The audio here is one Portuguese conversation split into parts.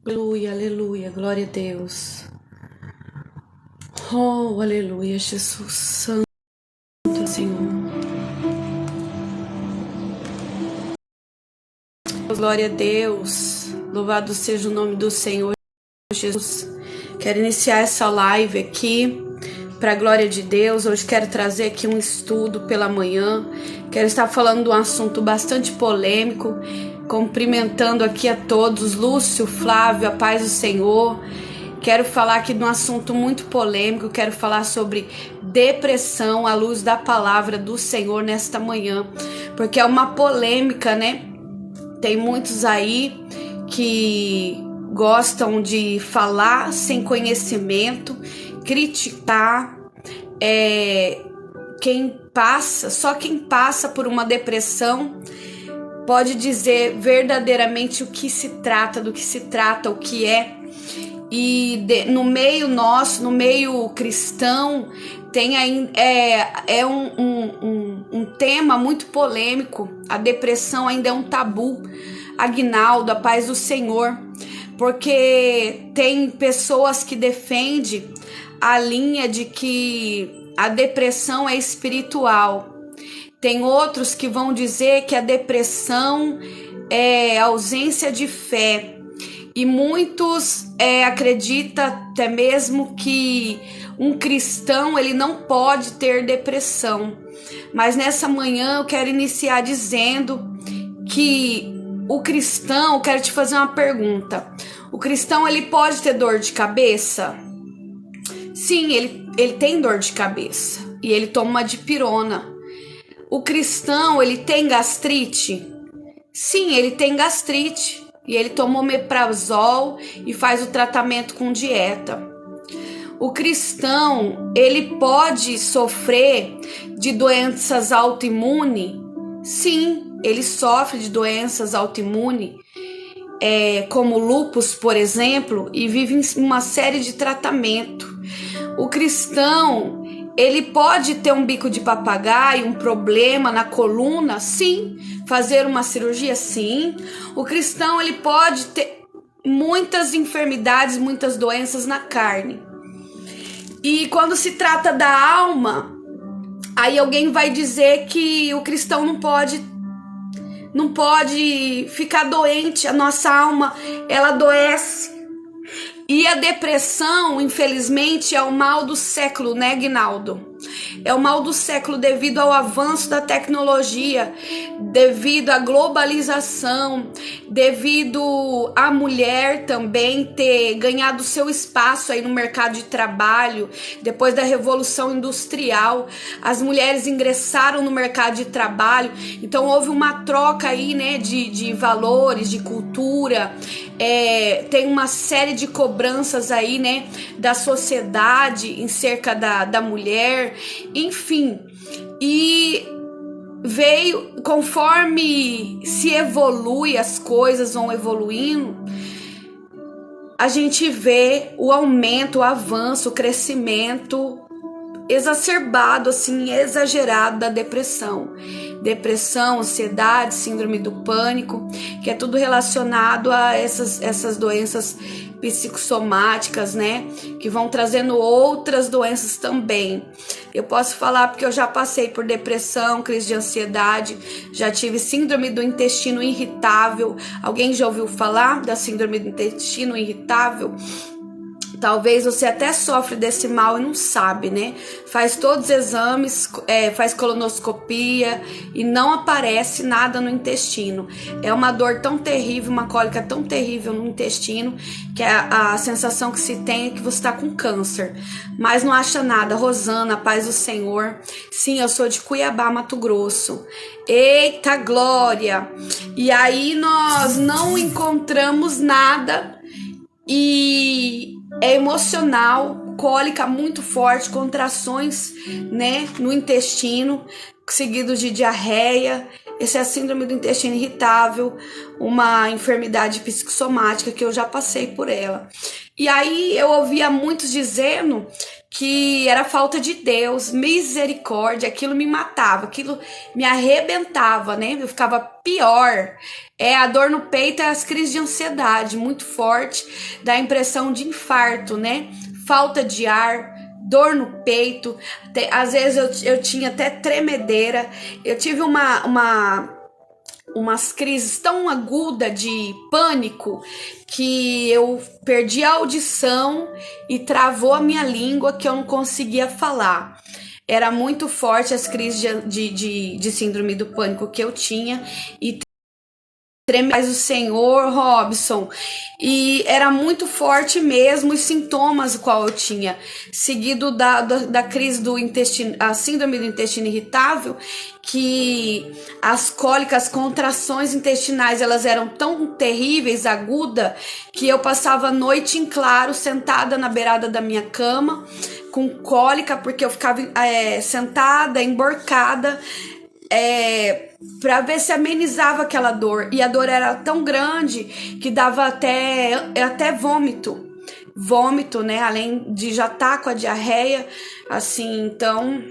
Aleluia, aleluia, glória a Deus. Oh, aleluia, Jesus Santo, Senhor. Glória a Deus. Louvado seja o nome do Senhor Jesus. Quero iniciar essa live aqui para a glória de Deus. Hoje quero trazer aqui um estudo pela manhã. Quero estar falando de um assunto bastante polêmico. Cumprimentando aqui a todos, Lúcio, Flávio, a paz do Senhor. Quero falar aqui de um assunto muito polêmico. Quero falar sobre depressão à luz da palavra do Senhor nesta manhã, porque é uma polêmica, né? Tem muitos aí que gostam de falar sem conhecimento, criticar. Só quem passa por uma depressão pode dizer verdadeiramente o que se trata, do que se trata, o que é. E no meio nosso, no meio cristão, tem um tema muito polêmico. A depressão ainda é um tabu. Aguinaldo, a paz do Senhor, porque tem pessoas que defendem a linha de que a depressão é espiritual. Tem outros que vão dizer que a depressão é ausência de fé. E muitos acreditam até mesmo que um cristão ele não pode ter depressão. Mas nessa manhã eu quero iniciar dizendo que o cristão, quero te fazer uma pergunta. O cristão ele pode ter dor de cabeça? Sim, ele tem dor de cabeça e ele toma uma dipirona. O cristão ele tem gastrite? Sim, ele tem gastrite. E ele toma omeprazol e faz o tratamento com dieta. O cristão, ele pode sofrer de doenças autoimunes? Sim, ele sofre de doenças autoimunes, como lúpus, por exemplo, e vive em uma série de tratamento. O cristão, ele pode ter um bico de papagaio, um problema na coluna? Sim. Fazer uma cirurgia? Sim. O cristão ele pode ter muitas enfermidades, muitas doenças na carne. E quando se trata da alma, aí alguém vai dizer que o cristão não pode ficar doente. A nossa alma, ela adoece. E a depressão, infelizmente, é o mal do século, né, Aguinaldo? É o mal do século devido ao avanço da tecnologia, devido à globalização, devido à mulher também ter ganhado seu espaço aí no mercado de trabalho. Depois da Revolução Industrial, as mulheres ingressaram no mercado de trabalho, então houve uma troca aí, né, de valores, de cultura. Tem uma série de cobranças aí, né, da sociedade em cerca da mulher, enfim. E veio, conforme se evolui, as coisas vão evoluindo, a gente vê o aumento, o avanço, o crescimento exacerbado, assim, exagerado da depressão. Depressão, ansiedade, síndrome do pânico, que é tudo relacionado a essas doenças psicossomáticas, né? Que vão trazendo outras doenças também. Eu posso falar porque eu já passei por depressão, crise de ansiedade, já tive síndrome do intestino irritável. Alguém já ouviu falar da síndrome do intestino irritável? Talvez você até sofre desse mal e não sabe, né? Faz todos os exames, faz colonoscopia e não aparece nada no intestino. É uma dor tão terrível, uma cólica tão terrível no intestino, que a sensação que se tem é que você está com câncer. Mas não acha nada. Rosana, paz do Senhor. Sim, eu sou de Cuiabá, Mato Grosso. Eita glória! E aí nós não encontramos nada e é emocional, cólica muito forte, contrações, né, no intestino, seguido de diarreia. Essa é a síndrome do intestino irritável, uma enfermidade psicossomática que eu já passei por ela. E aí eu ouvia muitos dizendo que era falta de Deus, misericórdia, aquilo me matava, aquilo me arrebentava, né? Eu ficava pior. A dor no peito, as crises de ansiedade muito forte, dá a impressão de infarto, né? Falta de ar, dor no peito, às vezes eu tinha até tremedeira. Eu tive umas crises tão agudas de pânico que eu perdi a audição e travou a minha língua, que eu não conseguia falar. Era muito forte as crises de síndrome do pânico que eu tinha e mais o Senhor, Robson, e era muito forte mesmo os sintomas qual eu tinha, seguido da crise do intestino, a síndrome do intestino irritável, que as cólicas, as contrações intestinais, elas eram tão terríveis, aguda, que eu passava a noite em claro, sentada na beirada da minha cama, com cólica, porque eu ficava sentada, emborcada, para ver se amenizava aquela dor, e a dor era tão grande que dava até vômito, né, além de já estar com a diarreia, assim. Então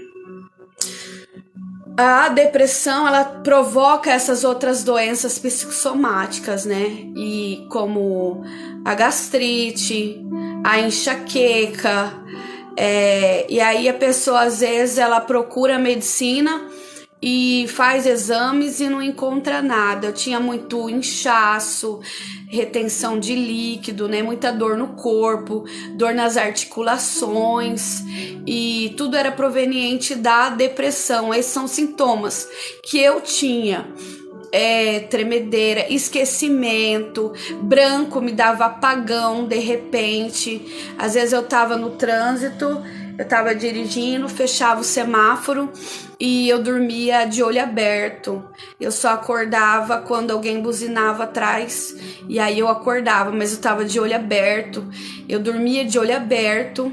a depressão, ela provoca essas outras doenças psicossomáticas, né, e como a gastrite, a enxaqueca, e aí a pessoa às vezes ela procura medicina e faz exames e não encontra nada. Eu tinha muito inchaço, retenção de líquido, né? Muita dor no corpo, dor nas articulações, e tudo era proveniente da depressão. Esses são sintomas que eu tinha. Tremedeira, esquecimento, branco, me dava apagão de repente. Às vezes eu tava no trânsito, eu tava dirigindo, fechava o semáforo e eu dormia de olho aberto. Eu só acordava quando alguém buzinava atrás, e aí eu acordava, mas eu tava de olho aberto. Eu dormia de olho aberto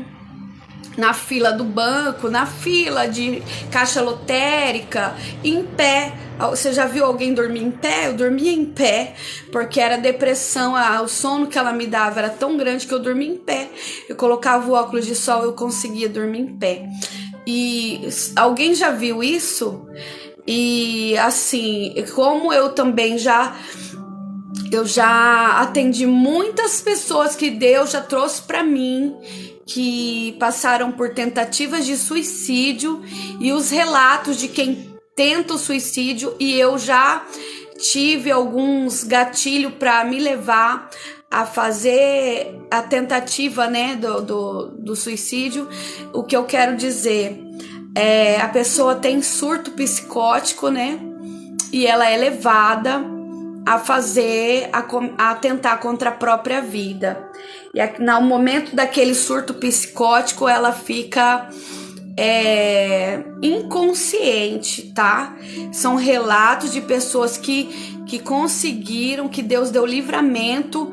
na fila do banco, na fila de caixa lotérica, em pé. Você já viu alguém dormir em pé? Eu dormia em pé, porque era depressão, o sono que ela me dava era tão grande que eu dormia em pé. Eu colocava o óculos de sol, eu conseguia dormir em pé. E alguém já viu isso? E assim, como eu também eu já atendi muitas pessoas que Deus já trouxe para mim, que passaram por tentativas de suicídio, e os relatos de quem tenta o suicídio, e eu já tive alguns gatilhos para me levar a fazer a tentativa, né, do suicídio. O que eu quero dizer a pessoa tem surto psicótico, né, e ela é levada a tentar contra a própria vida. E no momento daquele surto psicótico, ela fica inconsciente, tá? São relatos de pessoas que conseguiram, que Deus deu livramento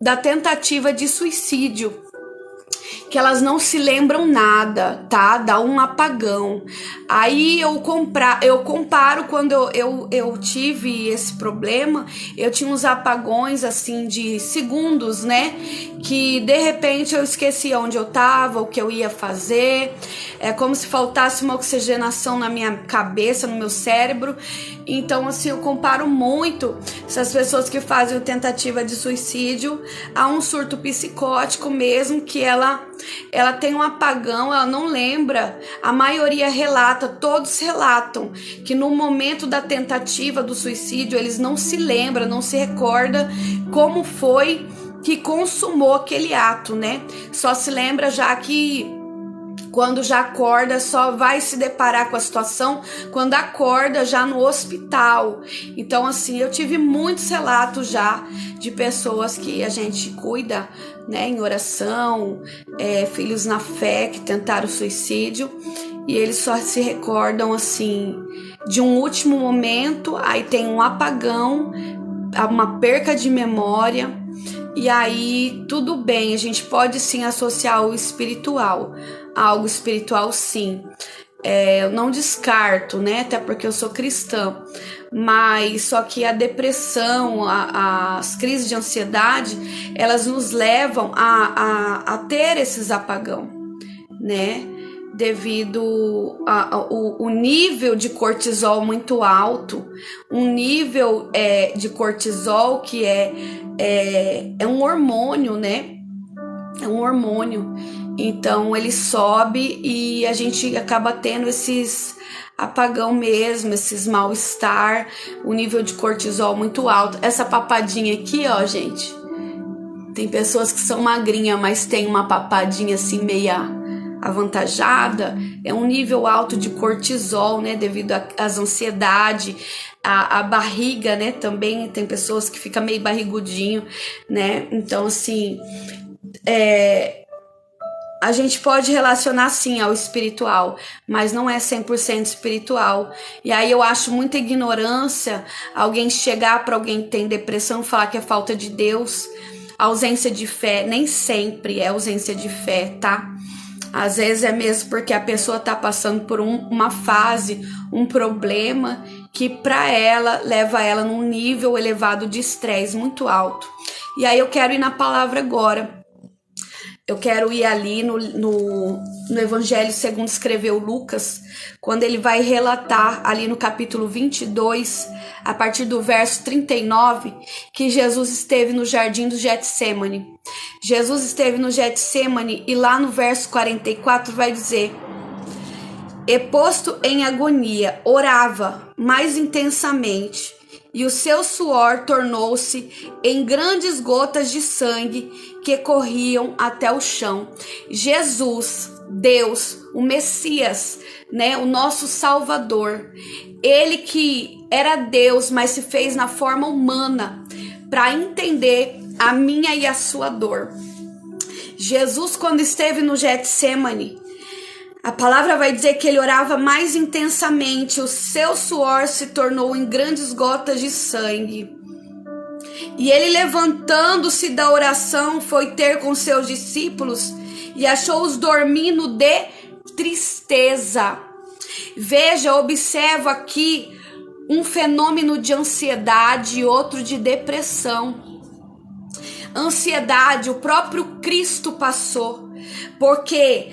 da tentativa de suicídio, que elas não se lembram nada, tá? Dá um apagão. Aí eu comparo quando eu tive esse problema, eu tinha uns apagões assim de segundos, né? Que de repente eu esquecia onde eu tava, o que eu ia fazer. É como se faltasse uma oxigenação na minha cabeça, no meu cérebro. Então, assim, eu comparo muito essas pessoas que fazem tentativa de suicídio a um surto psicótico mesmo, que ela tem um apagão, ela não lembra. A maioria relata, todos relatam que no momento da tentativa do suicídio eles não se lembram, não se recordam como foi que consumou aquele ato, né? Só se lembra já que quando já acorda, só vai se deparar com a situação quando acorda já no hospital. Então, assim, eu tive muitos relatos já de pessoas que a gente cuida, né, em oração, filhos na fé que tentaram suicídio, e eles só se recordam, assim, de um último momento, aí tem um apagão, uma perca de memória, e aí tudo bem, a gente pode sim associar o espiritual, algo espiritual sim. eu não descarto, né? Até porque eu sou cristã. Mas só que a depressão, as crises de ansiedade, elas nos levam a ter esses apagão, né? Devido ao nível de cortisol muito alto, um nível de cortisol que é um hormônio, né? É um hormônio. Então ele sobe e a gente acaba tendo esses apagão mesmo, esses mal-estar, o nível de cortisol muito alto. Essa papadinha aqui, ó, gente, tem pessoas que são magrinhas, mas tem uma papadinha assim meia avantajada, é um nível alto de cortisol, né, devido às ansiedades, a barriga, né, também tem pessoas que ficam meio barrigudinho, né, então assim, a gente pode relacionar sim ao espiritual, mas não é 100% espiritual. E aí eu acho muita ignorância alguém chegar para alguém que tem depressão e falar que é falta de Deus. Ausência de fé, nem sempre é ausência de fé, tá? Às vezes é mesmo porque a pessoa tá passando por uma fase, um problema que para ela leva ela num nível elevado de estresse muito alto. E aí eu quero ir na palavra agora. Eu quero ir ali no Evangelho segundo escreveu Lucas, quando ele vai relatar ali no capítulo 22, a partir do verso 39, que Jesus esteve no jardim do Getsemane. Jesus esteve no Getsemane e lá no verso 44 vai dizer: e posto em agonia, orava mais intensamente, e o seu suor tornou-se em grandes gotas de sangue que corriam até o chão. Jesus, Deus, o Messias, né, o nosso Salvador, ele que era Deus, mas se fez na forma humana para entender a minha e a sua dor. Jesus, quando esteve no Getsemane, a palavra vai dizer que ele orava mais intensamente, o seu suor se tornou em grandes gotas de sangue. E ele, levantando-se da oração, foi ter com seus discípulos e achou-os dormindo de tristeza. Veja, observo aqui um fenômeno de ansiedade e outro de depressão. Ansiedade, o próprio Cristo passou, porque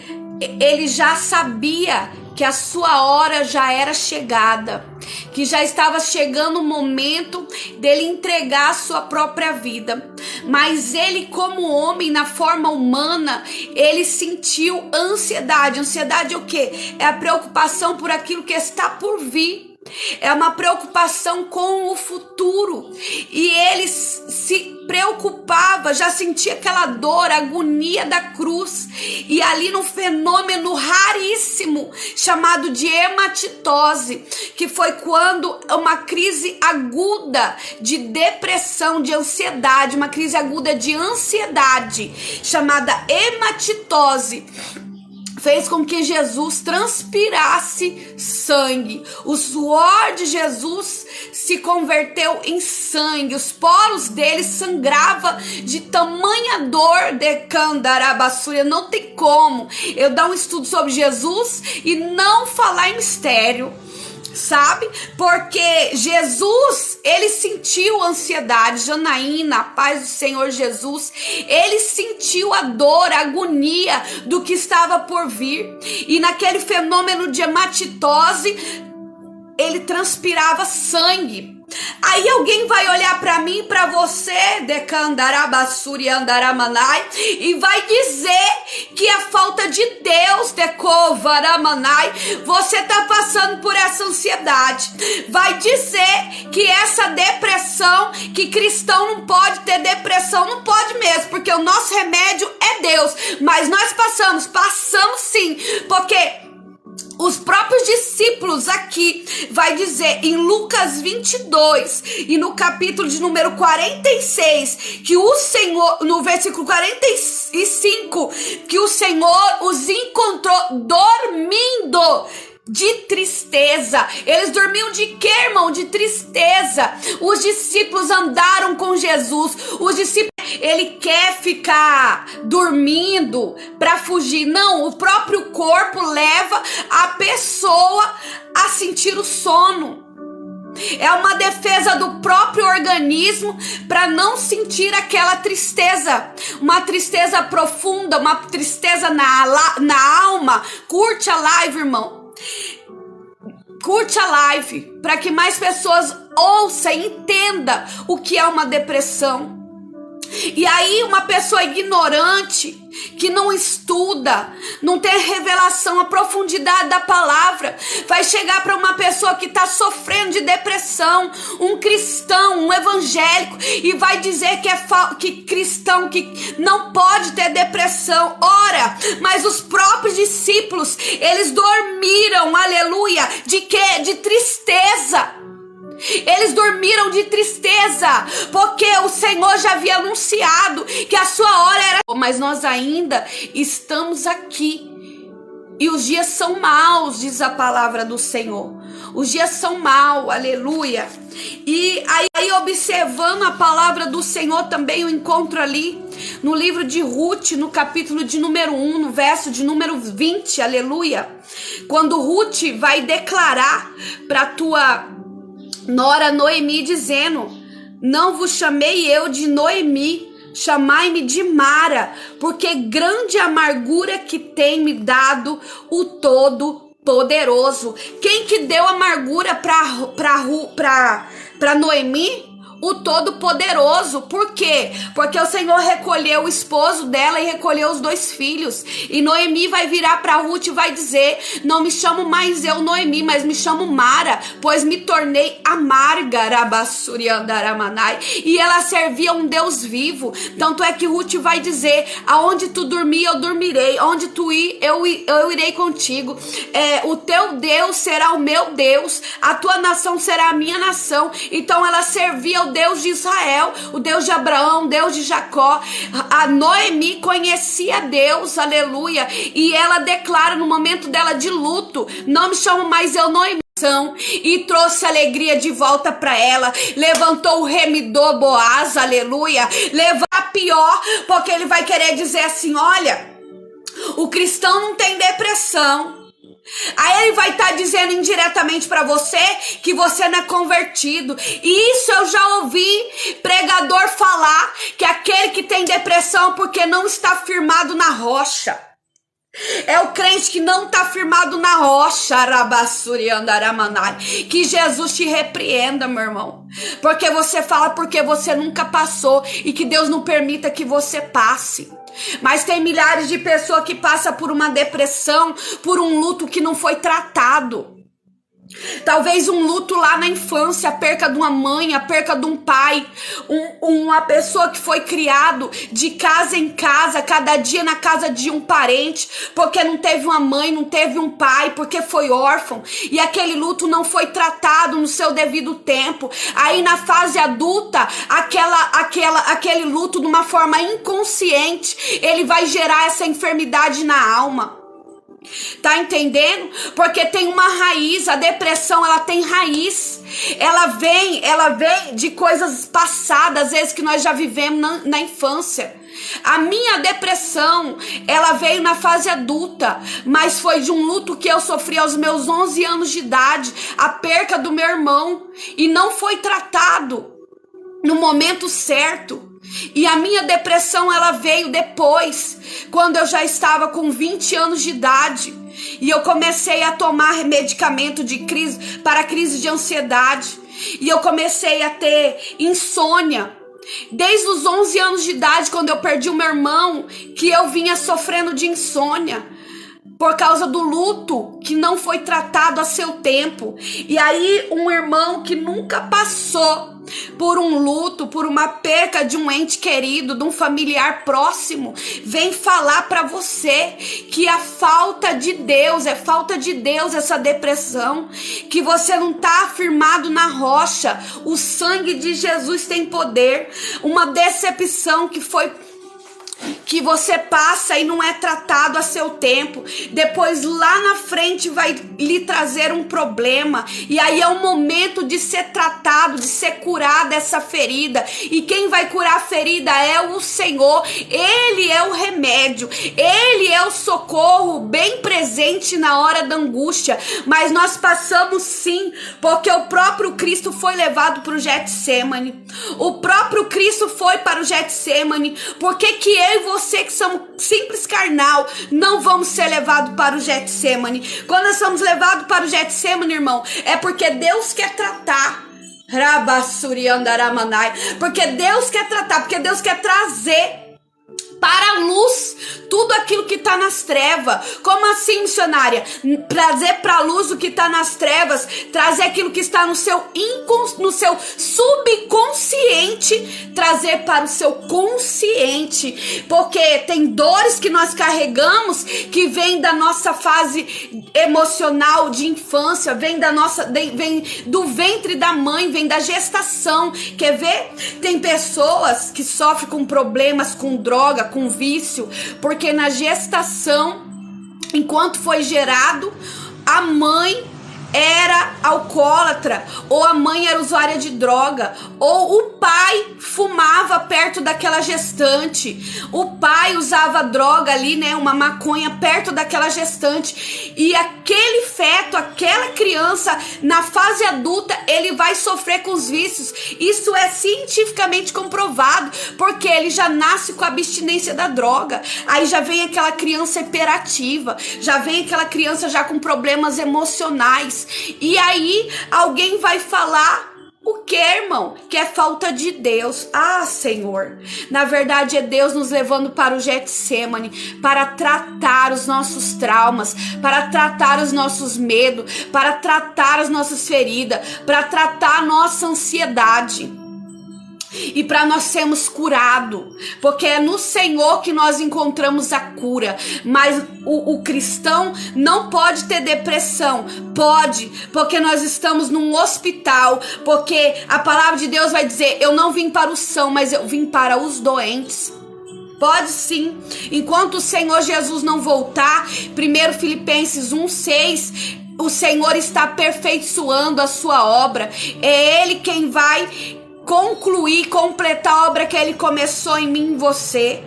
ele já sabia que a sua hora já era chegada, que já estava chegando o momento dele entregar a sua própria vida. Mas ele, como homem, na forma humana, ele sentiu ansiedade. Ansiedade é o quê? É a preocupação por aquilo que está por vir. É uma preocupação com o futuro. E ele se preocupava, já sentia aquela dor, a agonia da cruz. E ali num fenômeno raríssimo chamado de hematitose, que foi quando uma crise aguda de depressão, de ansiedade, uma crise aguda de ansiedade chamada hematitose, fez com que Jesus transpirasse sangue. O suor de Jesus se converteu em sangue. Os poros dele sangravam de tamanha dor de Candarabassúria. Não tem como eu dar um estudo sobre Jesus e não falar em mistério, sabe? Porque Jesus, ele sentiu ansiedade. Janaína, a paz do Senhor Jesus, ele sentiu a dor, a agonia do que estava por vir. E naquele fenômeno de hematitose, ele transpirava sangue. Aí alguém vai olhar para mim e para você, Decandarabassuri Andaramanai, e vai dizer que a falta de Deus, Decovaramanai, você está passando por essa ansiedade. Vai dizer que essa depressão, que cristão não pode ter depressão, não pode mesmo, porque o nosso remédio é Deus. Mas nós passamos sim, porque os próprios discípulos aqui vai dizer em Lucas 22 e no capítulo de número 46 que o Senhor, no versículo 45, que o Senhor os encontrou dormindo de tristeza. Eles dormiam de quê, irmão? De tristeza. Os discípulos andaram com Jesus. Os discípulos ele quer ficar dormindo para fugir. Não, o próprio corpo leva a pessoa a sentir o sono. É uma defesa do próprio organismo para não sentir aquela tristeza, uma tristeza profunda, uma tristeza na alma. Curte a live, irmão. Curte a live para que mais pessoas ouçam e entendam o que é uma depressão. E aí uma pessoa ignorante, que não estuda, não tem a revelação, a profundidade da palavra, vai chegar para uma pessoa que está sofrendo de depressão, um cristão, um evangélico, e vai dizer que cristão que não pode ter depressão. Ora, mas os próprios discípulos, eles dormiram, aleluia, de quê? De tristeza. Eles dormiram de tristeza, porque o Senhor já havia anunciado que a sua hora era... Mas nós ainda estamos aqui, e os dias são maus, diz a palavra do Senhor. Os dias são maus, aleluia. E aí observando a palavra do Senhor também, eu encontro ali no livro de Ruth, no capítulo de número 1, no verso de número 20, aleluia. Quando Ruth vai declarar para tua nora Noemi, dizendo: não vos chamei eu de Noemi, chamai-me de Mara, porque grande amargura que tem me dado o Todo-Poderoso. Quem que deu amargura para Noemi? O Todo-Poderoso. Por quê? Porque o Senhor recolheu o esposo dela e recolheu os 2 filhos. E Noemi vai virar para Ruth e vai dizer: não me chamo mais eu Noemi, mas me chamo Mara, pois me tornei amarga. E ela servia um Deus vivo. Tanto é que Ruth vai dizer: aonde tu dormir, eu dormirei. Onde tu ir, eu irei contigo. O teu Deus será o meu Deus. A tua nação será a minha nação. Então ela servia o Deus de Israel, o Deus de Abraão, o Deus de Jacó. A Noemi conhecia Deus, aleluia, e ela declara no momento dela de luto: não me chamo mais eu Noemi, e trouxe alegria de volta para ela. Levantou o remidor Boaz, aleluia. Levar pior, porque ele vai querer dizer assim: olha, o cristão não tem depressão. Aí ele vai estar dizendo indiretamente para você que você não é convertido. E isso eu já ouvi pregador falar, que aquele que tem depressão porque não está firmado na rocha. É o crente que não está firmado na rocha. Que Jesus te repreenda, meu irmão. Porque você fala porque você nunca passou, e que Deus não permita que você passe. Mas tem milhares de pessoas que passam por uma depressão, por um luto que não foi tratado. Talvez um luto lá na infância, a perca de uma mãe, a perca de um pai, uma pessoa que foi criado de casa em casa, cada dia na casa de um parente, porque não teve uma mãe, não teve um pai, porque foi órfão, e aquele luto não foi tratado no seu devido tempo. Aí na fase adulta, aquele luto de uma forma inconsciente, ele vai gerar essa enfermidade na alma. Tá entendendo? Porque tem uma raiz. A depressão, ela tem raiz. Ela vem de coisas passadas, às vezes que nós já vivemos na infância. A minha depressão, ela veio na fase adulta, mas foi de um luto que eu sofri aos meus 11 anos de idade, a perca do meu irmão, e não foi tratado no momento certo. E a minha depressão, ela veio depois, quando eu já estava com 20 anos de idade, e eu comecei a tomar medicamento para crise de ansiedade, e eu comecei a ter insônia. Desde os 11 anos de idade, quando eu perdi o meu irmão, que eu vinha sofrendo de insônia, por causa do luto que não foi tratado a seu tempo. E aí um irmão que nunca passou por um luto, por uma perca de um ente querido, de um familiar próximo, vem falar para você que a falta de Deus, é falta de Deus essa depressão, que você não está afirmado na rocha. O sangue de Jesus tem poder. Uma decepção que foi que você passa e não é tratado a seu tempo, depois lá na frente vai lhe trazer um problema, e aí é o momento de ser tratado, de ser curada essa ferida, e quem vai curar a ferida é o Senhor. Ele é o remédio, Ele é o socorro bem presente na hora da angústia. Mas nós passamos sim, porque o próprio Cristo foi levado para o Getsemane, o próprio Cristo foi para o Getsemane. Por que que eu e você, que somos simples carnal, não vamos ser levados para o Getsemane? Quando nós somos levados para o Getsemane, irmão, é porque Deus quer tratar. Porque Deus quer tratar, porque Deus quer trazer para a luz tudo aquilo que está nas trevas. Como assim, missionária? Trazer para a luz o que está nas trevas, trazer aquilo que está no seu subconsciente, trazer para o seu consciente, porque tem dores que nós carregamos que vem da nossa fase emocional de infância, vem do ventre da mãe, vem da gestação. Quer ver? Tem pessoas que sofrem com problemas com droga, com vício, porque na gestação, enquanto foi gerado, a mãe era alcoólatra, ou a mãe era usuária de droga, ou o pai fumava perto daquela gestante, o pai usava droga ali, né, uma maconha perto daquela gestante, e aquele feto, aquela criança, na fase adulta, ele vai sofrer com os vícios. Isso é cientificamente comprovado, porque ele já nasce com a abstinência da droga. Aí já vem aquela criança hiperativa, já vem aquela criança já com problemas emocionais. E aí alguém vai falar o que, irmão? Que é falta de Deus. Ah, Senhor, na verdade é Deus nos levando para o Getsemane, para tratar os nossos traumas, para tratar os nossos medos, para tratar as nossas feridas, para tratar a nossa ansiedade. E para nós sermos curados, porque é no Senhor que nós encontramos a cura. Mas o cristão não pode ter depressão. Pode, porque nós estamos num hospital, porque a palavra de Deus vai dizer: eu não vim para os sãos, mas eu vim para os doentes. Pode sim, enquanto o Senhor Jesus não voltar. 1 Filipenses 1:6, o Senhor está aperfeiçoando a sua obra. É Ele quem vai concluir, completar a obra que Ele começou em mim e em você,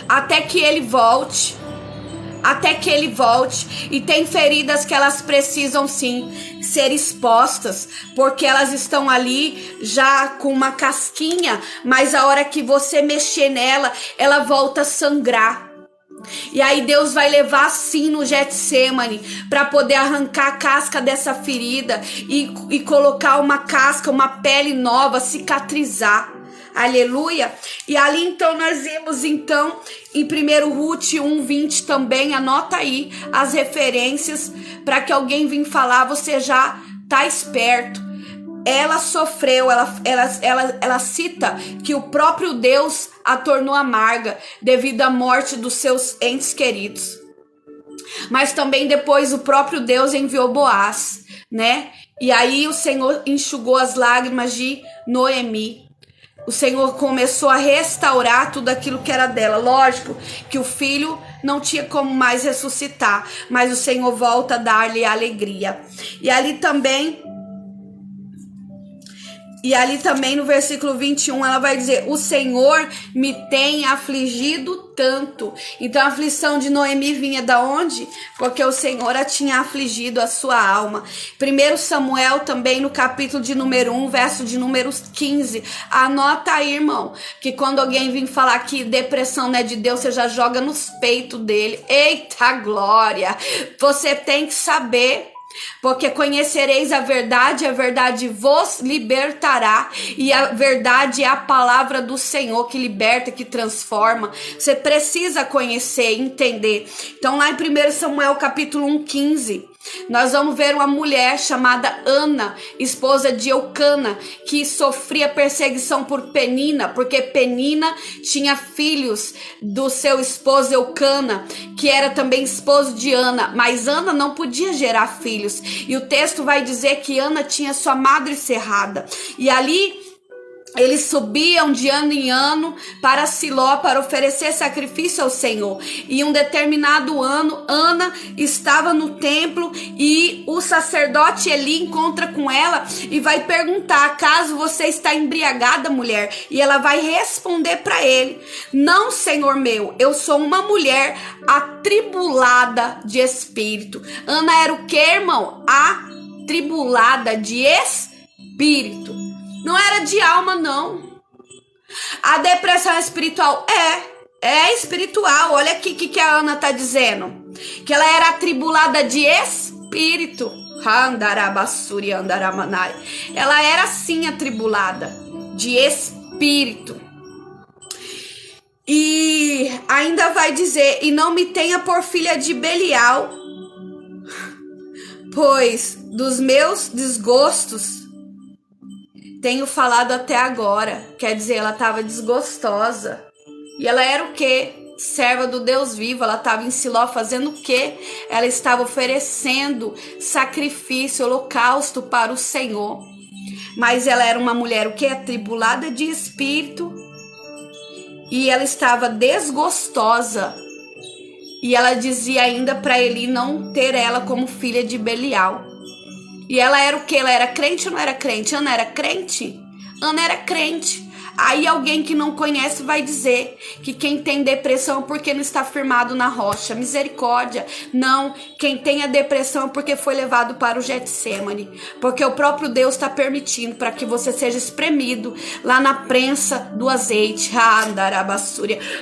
até que Ele volte. Até que Ele volte. E tem feridas que elas precisam sim ser expostas, porque elas estão ali já com uma casquinha, mas a hora que você mexer nela, ela volta a sangrar. E aí Deus vai levar assim no Getsemane para poder arrancar a casca dessa ferida e colocar uma casca, uma pele nova, cicatrizar. Aleluia. E ali então nós vimos então em 1 Ruth 1:20 também. Anota aí as referências para que alguém venha falar, você já tá esperto. Ela sofreu, ela cita que o próprio Deus a tornou amarga devido à morte dos seus entes queridos. Mas também depois o próprio Deus enviou Boaz, né? E aí o Senhor enxugou as lágrimas de Noemi. O Senhor começou a restaurar tudo aquilo que era dela. Lógico que o filho não tinha como mais ressuscitar, mas o Senhor volta a dar-lhe alegria. E ali também no versículo 21, ela vai dizer: o Senhor me tem afligido tanto. Então a aflição de Noemi vinha da onde? Porque o Senhor a tinha afligido a sua alma. 1 Samuel também no capítulo de número 1, verso de número 15. Anota aí, irmão, que quando alguém vir falar que depressão não é de Deus, você já joga nos peitos dele. Eita glória! Você tem que saber. Porque conhecereis a verdade vos libertará. E a verdade é a palavra do Senhor que liberta, que transforma. Você precisa conhecer, entender. Então lá em 1 Samuel capítulo 1:15, nós vamos ver uma mulher chamada Ana, esposa de Eucana, que sofria perseguição por Penina, porque Penina tinha filhos do seu esposo Eucana, que era também esposo de Ana, mas Ana não podia gerar filhos. E o texto vai dizer que Ana tinha sua madre cerrada. E ali Eles subiam de ano em ano para Siló para oferecer sacrifício ao Senhor. E um determinado ano, Ana estava no templo e o sacerdote Eli encontra com ela e vai perguntar: acaso você está embriagada, mulher? E ela vai responder para ele: não, Senhor meu, eu sou uma mulher atribulada de espírito. Ana era o que, irmão? Atribulada de espírito. Não era de alma, não. A depressão espiritual é espiritual. Olha aqui o que a Ana está dizendo. Que ela era atribulada de espírito. Ela era sim atribulada de espírito. E ainda vai dizer: e não me tenha por filha de Belial, pois dos meus desgostos tenho falado até agora. Quer dizer, ela estava desgostosa. E ela era o quê? Serva do Deus vivo. Ela estava em Siló fazendo o quê? Ela estava oferecendo sacrifício, holocausto para o Senhor. Mas ela era uma mulher o quê? Atribulada de espírito. E ela estava desgostosa. E ela dizia ainda para Eli não ter ela como filha de Belial. E ela era o quê? Ela era crente ou não era crente? Ana era crente? Ana era crente. Aí alguém que não conhece vai dizer que quem tem depressão é porque não está firmado na rocha. Misericórdia. Não, quem tem a depressão é porque foi levado para o Getsemane. Porque o próprio Deus está permitindo para que você seja espremido lá na prensa do azeite.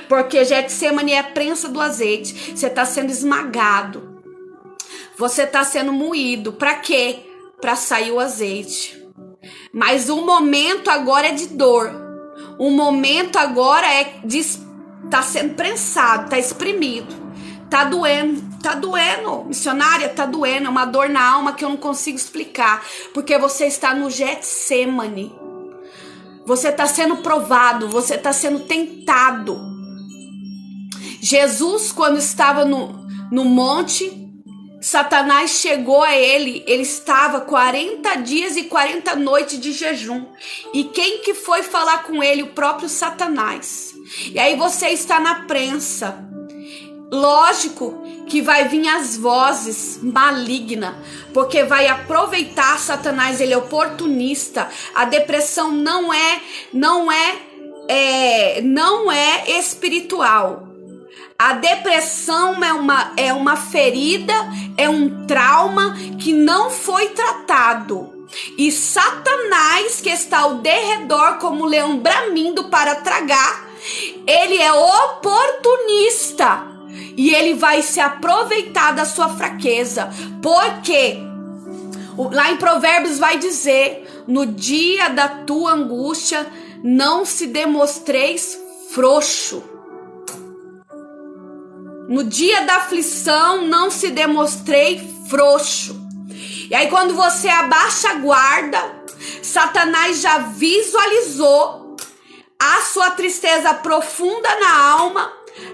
Porque Getsemane é a prensa do azeite. Você está sendo esmagado. Você está sendo moído. Para quê? Para sair o azeite. Mas o momento agora é de dor. O momento agora é de tá sendo prensado, tá espremido. Tá doendo, missionária, tá doendo. É uma dor na alma que eu não consigo explicar. Porque você está no Getsemane. Você está sendo provado, você está sendo tentado. Jesus, quando estava no monte, Satanás chegou a ele estava 40 dias e 40 noites de jejum. E quem que foi falar com ele? O próprio Satanás. E aí você está na prensa. Lógico que vai vir as vozes malignas, porque vai aproveitar Satanás, ele é oportunista. A depressão não é espiritual. A depressão é uma ferida, é um trauma que não foi tratado. E Satanás, que está ao derredor como leão bramindo para tragar, ele é oportunista. E ele vai se aproveitar da sua fraqueza. Porque lá em Provérbios vai dizer: no dia da tua angústia não se demostreis frouxo. No dia da aflição não se demonstrei frouxo. E aí quando você abaixa a guarda, Satanás já visualizou a sua tristeza profunda na alma.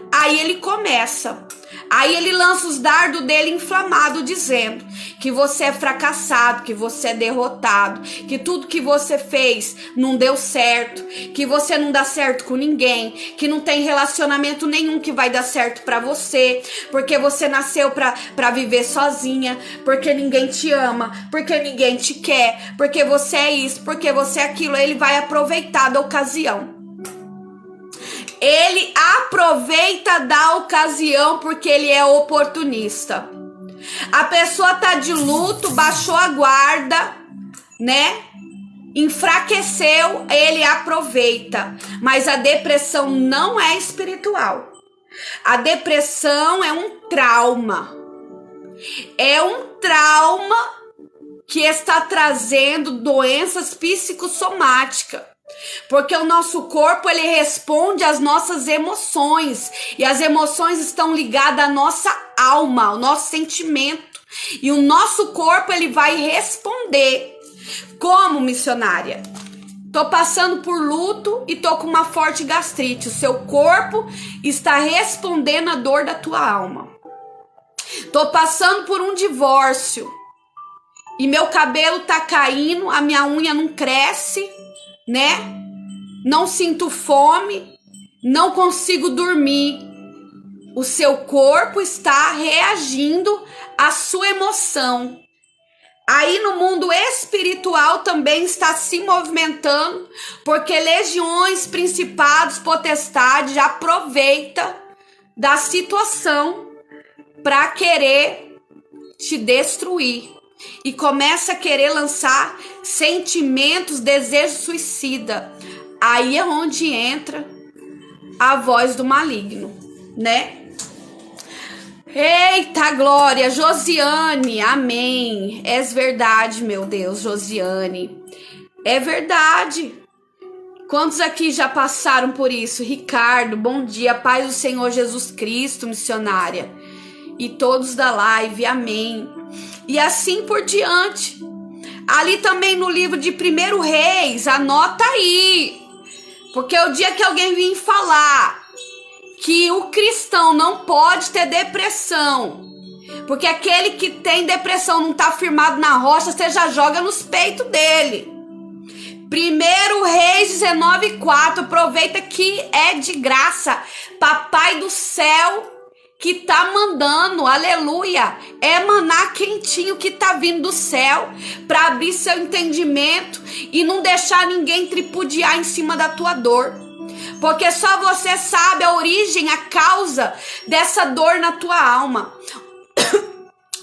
Aí ele começa. Aí ele lança os dardos dele inflamado, dizendo que você é fracassado, que você é derrotado, que tudo que você fez não deu certo, que você não dá certo com ninguém, que não tem relacionamento nenhum que vai dar certo pra você, porque você nasceu pra viver sozinha, porque ninguém te ama, porque ninguém te quer, porque você é isso, porque você é aquilo. Ele vai aproveitar da ocasião. Ele aproveita da ocasião porque ele é oportunista. A pessoa tá de luto, baixou a guarda, né? Enfraqueceu, ele aproveita. Mas a depressão não é espiritual. A depressão é um trauma. É um trauma que está trazendo doenças psicossomáticas. Porque o nosso corpo, ele responde às nossas emoções. E as emoções estão ligadas à nossa alma, ao nosso sentimento. E o nosso corpo, ele vai responder. Como, missionária? Tô passando por luto e tô com uma forte gastrite. O seu corpo está respondendo à dor da tua alma. Tô passando por um divórcio e meu cabelo tá caindo, a minha unha não cresce, né? não sinto fome, não consigo dormir. O seu corpo está reagindo à sua emoção. Aí no mundo espiritual também está se movimentando, porque legiões, principados, potestades aproveita da situação para querer te destruir. E começa a querer lançar sentimentos, desejos suicida. Aí é onde entra a voz do maligno, né? Eita glória, Josiane, amém. É verdade, meu Deus, Josiane. É verdade. Quantos aqui já passaram por isso? Ricardo, bom dia, paz do Senhor Jesus Cristo, missionária. E todos da live, amém. E assim por diante. Ali também no livro de 1 Reis, anota aí. Porque o dia que alguém vir falar que o cristão não pode ter depressão, porque aquele que tem depressão não está firmado na rocha, você já joga nos peitos dele. 1 Reis 19:4, aproveita que é de graça, papai do céu que tá mandando, aleluia, é maná quentinho que tá vindo do céu, para abrir seu entendimento e não deixar ninguém tripudiar em cima da tua dor. Porque só você sabe a origem, a causa dessa dor na tua alma.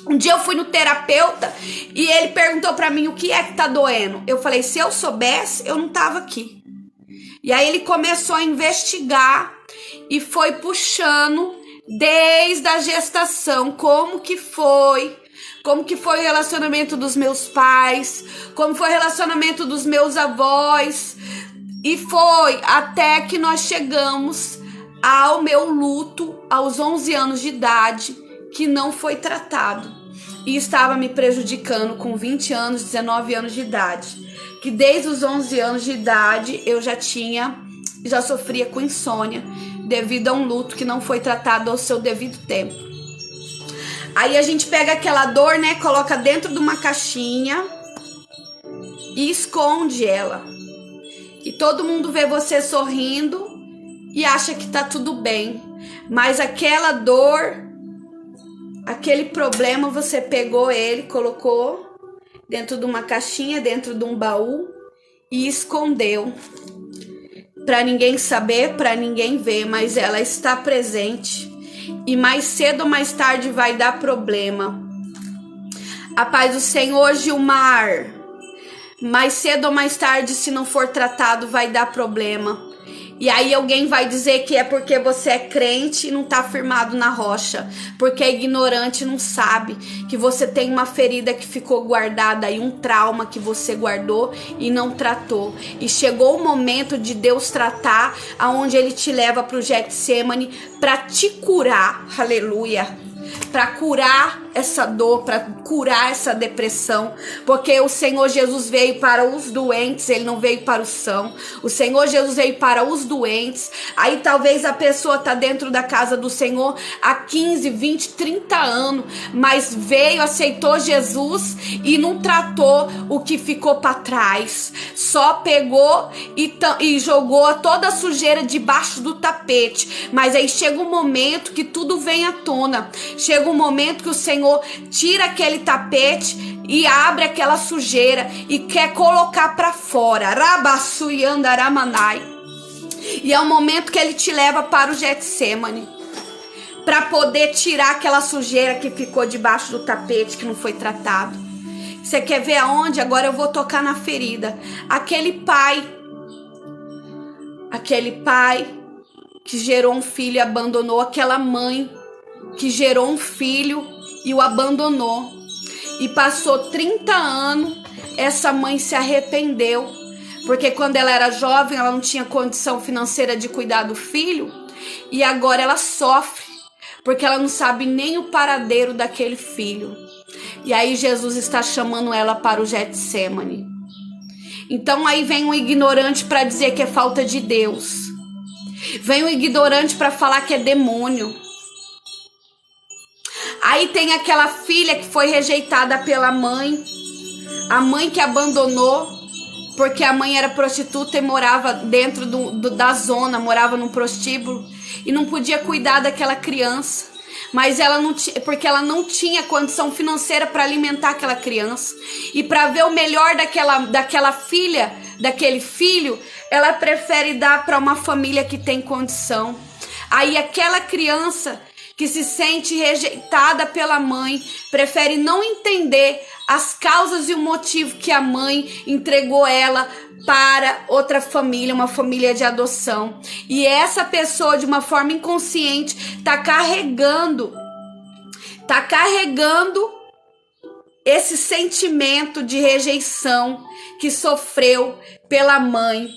Um dia eu fui no terapeuta e ele perguntou pra mim o que é que tá doendo. Eu falei, se eu soubesse, eu não tava aqui. E aí ele começou a investigar e foi puxando desde a gestação, como que foi o relacionamento dos meus pais, como foi o relacionamento dos meus avós. E foi até que nós chegamos ao meu luto aos 11 anos de idade, que não foi tratado. E estava me prejudicando com 20 anos, 19 anos de idade. Que desde os 11 anos de idade eu já sofria com insônia, devido a um luto que não foi tratado ao seu devido tempo. Aí a gente pega aquela dor, né, coloca dentro de uma caixinha e esconde ela. E todo mundo vê você sorrindo e acha que tá tudo bem. Mas aquela dor, aquele problema, você pegou ele, colocou dentro de uma caixinha, dentro de um baú e escondeu. Para ninguém saber, para ninguém ver, mas ela está presente. E mais cedo ou mais tarde vai dar problema. A paz do Senhor, Gilmar. Mais cedo ou mais tarde, se não for tratado, vai dar problema. E aí alguém vai dizer que é porque você é crente e não está firmado na rocha. Porque é ignorante e não sabe que você tem uma ferida que ficou guardada e um trauma que você guardou e não tratou. E chegou o momento de Deus tratar, aonde Ele te leva para o Getsemane para te curar. Aleluia. Para curar essa dor, para curar essa depressão, porque o Senhor Jesus veio para os doentes, Ele não veio para os sãos. O Senhor Jesus veio para os doentes. Aí talvez a pessoa tá dentro da casa do Senhor há 15, 20, 30 anos, mas veio, aceitou Jesus e não tratou o que ficou para trás, só pegou e jogou toda a sujeira debaixo do tapete. Mas aí chega um momento que tudo vem à tona. Chega um momento que o Senhor tira aquele tapete e abre aquela sujeira e quer colocar para fora. Rabassuyandaramanai. E é o momento que Ele te leva para o Getsemane, para poder tirar aquela sujeira que ficou debaixo do tapete, que não foi tratado. Você quer ver aonde? Agora eu vou tocar na ferida. Aquele pai que gerou um filho e abandonou, aquela mãe que gerou um filho e o abandonou. E passou 30 anos, essa mãe se arrependeu, porque quando ela era jovem, ela não tinha condição financeira de cuidar do filho, e agora ela sofre, porque ela não sabe nem o paradeiro daquele filho. E aí Jesus está chamando ela para o Getsemane. Então aí vem um ignorante para dizer que é falta de Deus. Vem um ignorante para falar que é demônio. Aí tem aquela filha que foi rejeitada pela mãe, a mãe que abandonou, porque a mãe era prostituta e morava dentro da zona, morava num prostíbulo e não podia cuidar daquela criança. Mas ela não tinha, porque ela não tinha condição financeira para alimentar aquela criança. E para ver o melhor daquela filha, daquele filho, ela prefere dar para uma família que tem condição. Aí aquela criança que se sente rejeitada pela mãe, prefere não entender as causas e o motivo que a mãe entregou ela para outra família, uma família de adoção. E essa pessoa, de uma forma inconsciente, tá carregando esse sentimento de rejeição que sofreu pela mãe.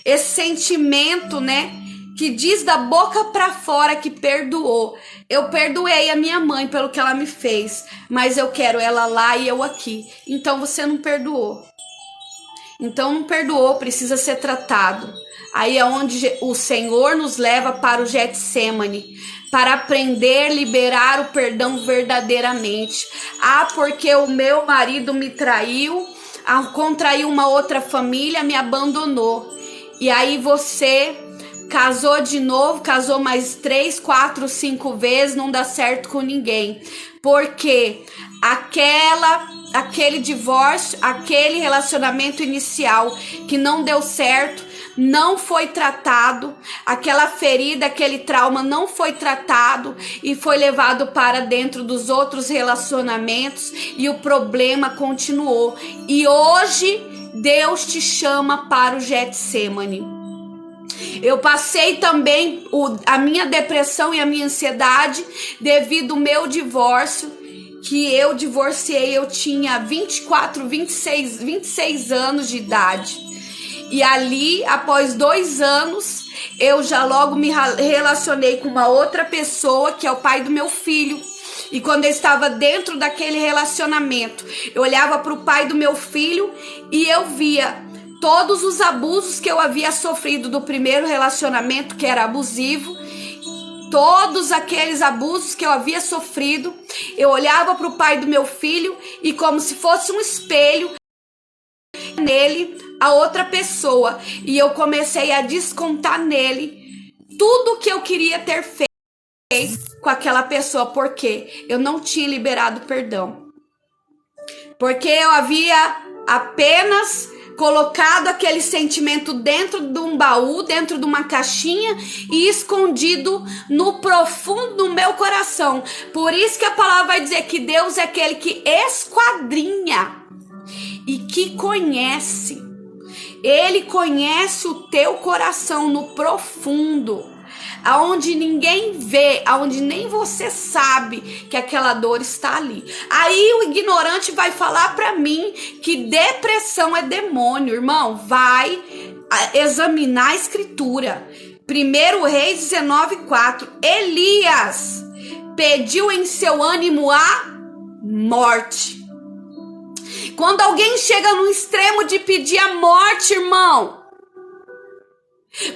Esse sentimento, né, que diz da boca para fora que perdoou. Eu perdoei a minha mãe pelo que ela me fez, mas eu quero ela lá e eu aqui. Então você não perdoou. Então não perdoou, precisa ser tratado. Aí é onde o Senhor nos leva para o Getsemane, para aprender a liberar o perdão verdadeiramente. Ah, porque o meu marido me traiu, contraiu uma outra família, me abandonou. E aí você casou de novo, casou mais 3, 4, 5 vezes, não dá certo com ninguém. Porque aquele divórcio, aquele relacionamento inicial que não deu certo, não foi tratado, aquela ferida, aquele trauma não foi tratado e foi levado para dentro dos outros relacionamentos e o problema continuou. E hoje Deus te chama para o Getsemane. Eu passei também a minha depressão e a minha ansiedade devido ao meu divórcio, que eu divorciei, eu tinha 26 anos de idade. E ali, após 2 anos, eu já logo me relacionei com uma outra pessoa, que é o pai do meu filho. E quando eu estava dentro daquele relacionamento, eu olhava para o pai do meu filho e eu via todos os abusos que eu havia sofrido do primeiro relacionamento, que era abusivo. Todos aqueles abusos que eu havia sofrido, eu olhava para o pai do meu filho e, como se fosse um espelho, nele a outra pessoa, e eu comecei a descontar nele tudo que eu queria ter feito com aquela pessoa, porque eu não tinha liberado perdão, porque eu havia apenas colocado aquele sentimento dentro de um baú, dentro de uma caixinha e escondido no profundo do meu coração. Por isso que a palavra vai dizer que Deus é aquele que esquadrinha e que conhece. Ele conhece o teu coração no profundo, aonde ninguém vê, aonde nem você sabe que aquela dor está ali. Aí o ignorante vai falar para mim que depressão é demônio. Irmão, vai examinar a escritura. 1 Reis 19:4. Elias pediu em seu ânimo a morte. Quando alguém chega no extremo de pedir a morte, irmão,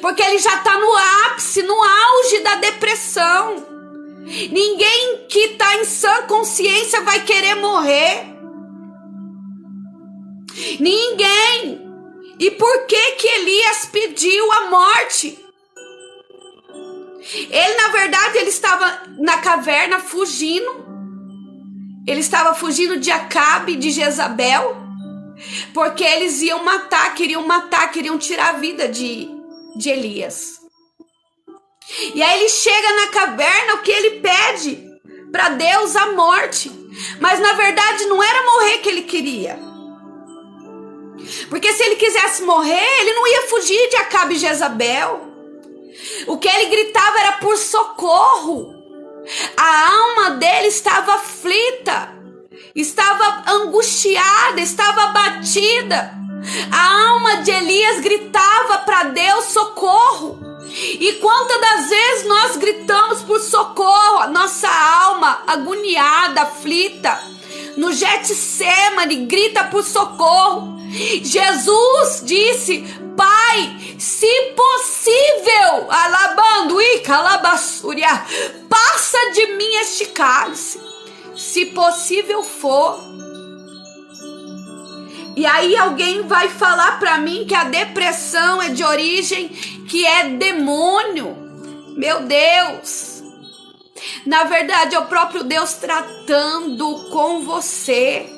porque ele já está no ápice, no auge da depressão. Ninguém que está em sã consciência vai querer morrer. Ninguém. E por que Elias pediu a morte? Ele, na verdade, ele estava na caverna fugindo. Ele estava fugindo de Acabe, de Jezabel, porque eles iam matar, queriam tirar a vida de Elias. E aí ele chega na caverna, o que ele pede para Deus? A morte. Mas na verdade não era morrer que ele queria, porque se ele quisesse morrer, ele não ia fugir de Acabe e Jezabel. O que ele gritava era por socorro. A alma dele estava aflita, estava angustiada, estava abatida. A alma de Elias gritava para Deus socorro. E quantas das vezes nós gritamos por socorro, a nossa alma agoniada, aflita, no Getsemane grita por socorro. Jesus disse: Pai, se possível, alabando e calabassúria, passa de mim este cálice, se possível for. E aí alguém vai falar para mim que a depressão é de origem, que é demônio. Meu Deus! Na verdade é o próprio Deus tratando com você.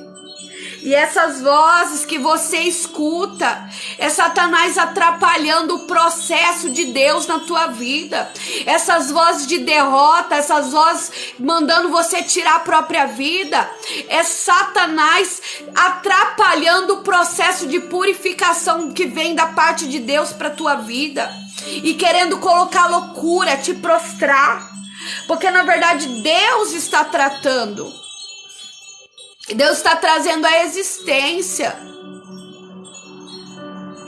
E essas vozes que você escuta, é Satanás atrapalhando o processo de Deus na tua vida. Essas vozes de derrota, essas vozes mandando você tirar a própria vida, é Satanás atrapalhando o processo de purificação que vem da parte de Deus para tua vida. E querendo colocar loucura, te prostrar. Porque na verdade Deus está tratando. Deus está trazendo à existência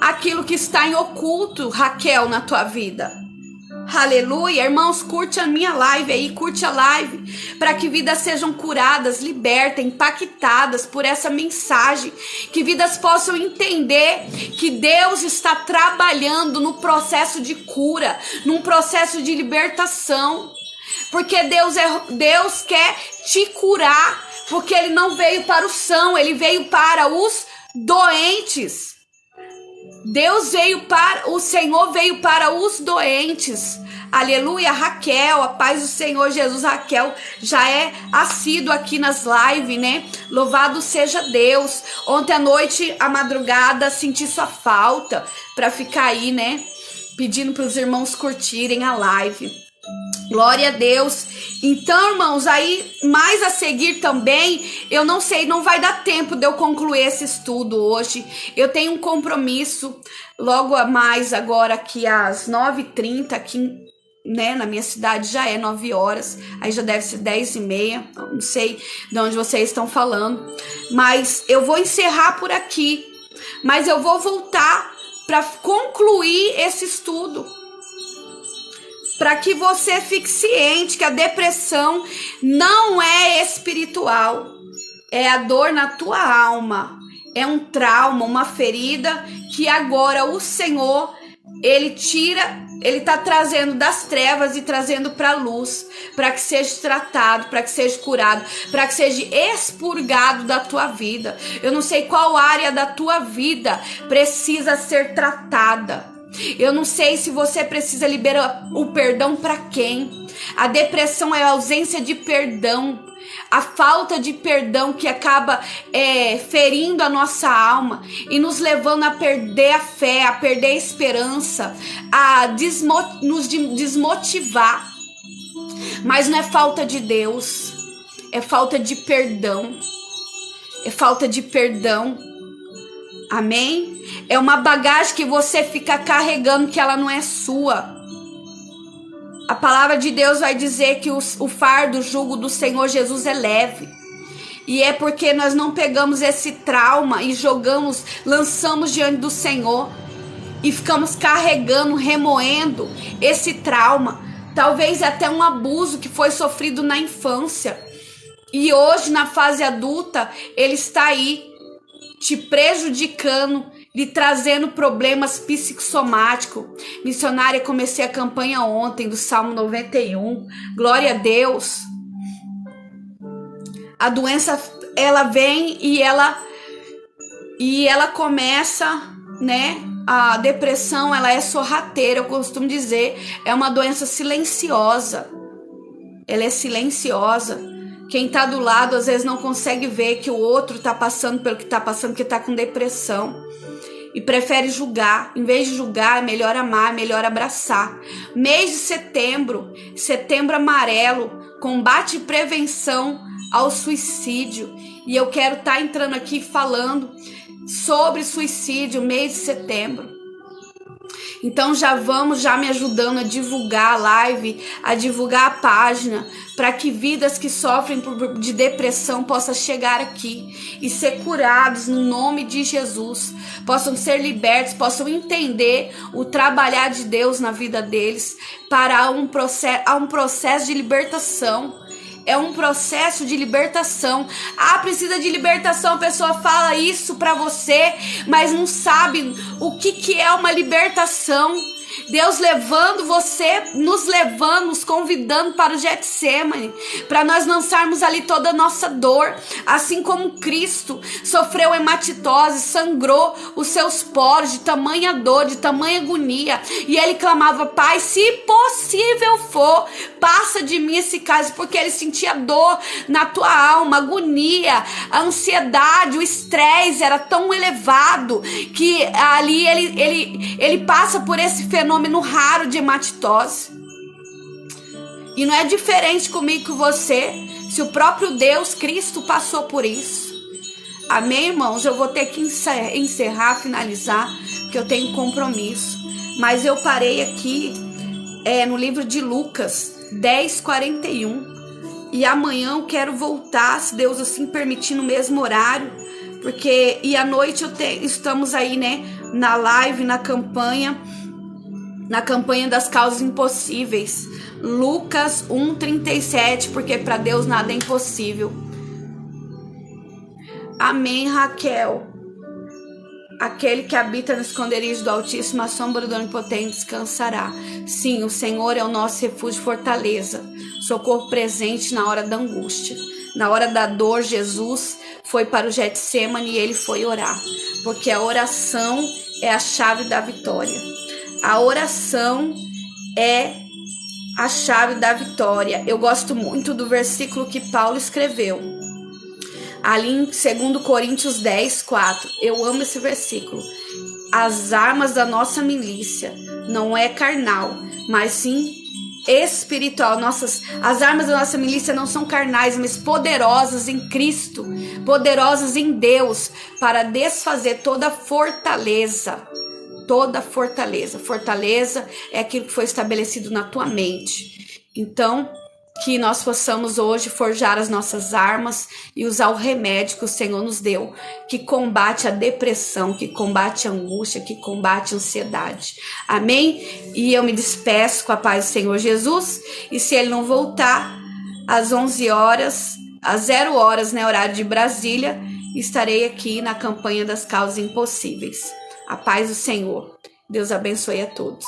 aquilo que está em oculto, Raquel, na tua vida. Aleluia. Irmãos, curte a minha live aí, curte a live, para que vidas sejam curadas, libertas, impactadas por essa mensagem, que vidas possam entender que Deus está trabalhando no processo de cura, num processo de libertação, porque Deus quer te curar. Porque ele não veio para o são, ele veio para os doentes. O Senhor veio para os doentes. Aleluia, Raquel, a paz do Senhor Jesus. Raquel já é assídua aqui nas lives, né? Louvado seja Deus. Ontem à noite, à madrugada, senti sua falta para ficar aí, né? Pedindo para os irmãos curtirem a live. Glória a Deus. Então, irmãos, aí mais a seguir também, eu não sei, não vai dar tempo de eu concluir esse estudo hoje. Eu tenho um compromisso logo a mais agora aqui às 9h30 aqui, né, na minha cidade já é 9 horas, aí já deve ser 10h30, não sei de onde vocês estão falando, mas eu vou encerrar por aqui, mas eu vou voltar para concluir esse estudo, para que você fique ciente que a depressão não é espiritual, é a dor na tua alma, é um trauma, uma ferida que agora o Senhor, Ele tira, Ele está trazendo das trevas e trazendo para a luz, para que seja tratado, para que seja curado, para que seja expurgado da tua vida. Eu não sei qual área da tua vida precisa ser tratada. Eu não sei se você precisa liberar o perdão para quem. A depressão é a ausência de perdão, a falta de perdão que acaba ferindo a nossa alma e nos levando a perder a fé, a perder a esperança, a nos desmotivar. Mas não é falta de Deus, é falta de perdão. É falta de perdão. Amém? É uma bagagem que você fica carregando que ela não é sua. A palavra de Deus vai dizer que o fardo, o jugo do Senhor Jesus é leve. E é porque nós não pegamos esse trauma e lançamos diante do Senhor. E ficamos carregando, remoendo esse trauma. Talvez até um abuso que foi sofrido na infância. E hoje, na fase adulta, ele está aí, te prejudicando, lhe trazendo problemas psicossomáticos. Missionária, comecei a campanha ontem do Salmo 91. Glória a Deus. A doença, ela vem e ela começa, né? A depressão, ela é sorrateira, eu costumo dizer. É uma doença silenciosa. Ela é silenciosa. Quem tá do lado às vezes não consegue ver que o outro tá passando pelo que tá passando, porque tá com depressão. E prefere julgar. Em vez de julgar, é melhor amar, é melhor abraçar. Mês de setembro, setembro amarelo, combate e prevenção ao suicídio. E eu quero estar entrando aqui falando sobre suicídio, mês de setembro. Então já me ajudando a divulgar a live, a divulgar a página, para que vidas que sofrem de depressão possam chegar aqui e ser curados no nome de Jesus, possam ser libertos, possam entender o trabalhar de Deus na vida deles, para um processo de libertação. É um processo de libertação. Ah, precisa de libertação. A pessoa fala isso pra você, mas não sabe o que é uma libertação. Deus levando você, nos levando, nos convidando para o Getsemane, para nós lançarmos ali toda a nossa dor, assim como Cristo sofreu hematitose, sangrou os seus poros de tamanha dor, de tamanha agonia, e ele clamava: Pai, se possível for, passa de mim esse cálice, porque ele sentia dor na tua alma, agonia, a ansiedade, o estresse era tão elevado que ali ele passa por esse fenômeno raro de hematitose. E não é diferente comigo que você, se o próprio Deus, Cristo, passou por isso. Amém, irmãos? Eu vou ter que encerrar, finalizar, porque eu tenho compromisso. Mas eu parei aqui no livro de Lucas 10:41. E amanhã eu quero voltar, se Deus assim permitir, no mesmo horário. Porque, e à noite estamos aí, né, na live, na campanha das causas impossíveis. Lucas 1:37, porque para Deus nada é impossível. Amém, Raquel. Aquele que habita no esconderijo do Altíssimo, a sombra do Onipotente descansará. Sim, o Senhor é o nosso refúgio e fortaleza, socorro presente na hora da angústia. Na hora da dor, Jesus foi para o Getsemane e ele foi orar, porque a oração é a chave da vitória. A oração é a chave da vitória. Eu gosto muito do versículo que Paulo escreveu, ali em 2 Coríntios 10:4. Eu amo esse versículo. As armas da nossa milícia não é carnal, mas sim espiritual. As armas da nossa milícia não são carnais, mas poderosas em Cristo, poderosas em Deus, para desfazer toda fortaleza. Toda fortaleza. Fortaleza é aquilo que foi estabelecido na tua mente. Então, que nós possamos hoje forjar as nossas armas e usar o remédio que o Senhor nos deu, que combate a depressão, que combate a angústia, que combate a ansiedade. Amém? E eu me despeço com a paz do Senhor Jesus, e se ele não voltar às 11 horas, às 0 horas, né, horário de Brasília, estarei aqui na campanha das causas impossíveis. A paz do Senhor. Deus abençoe a todos.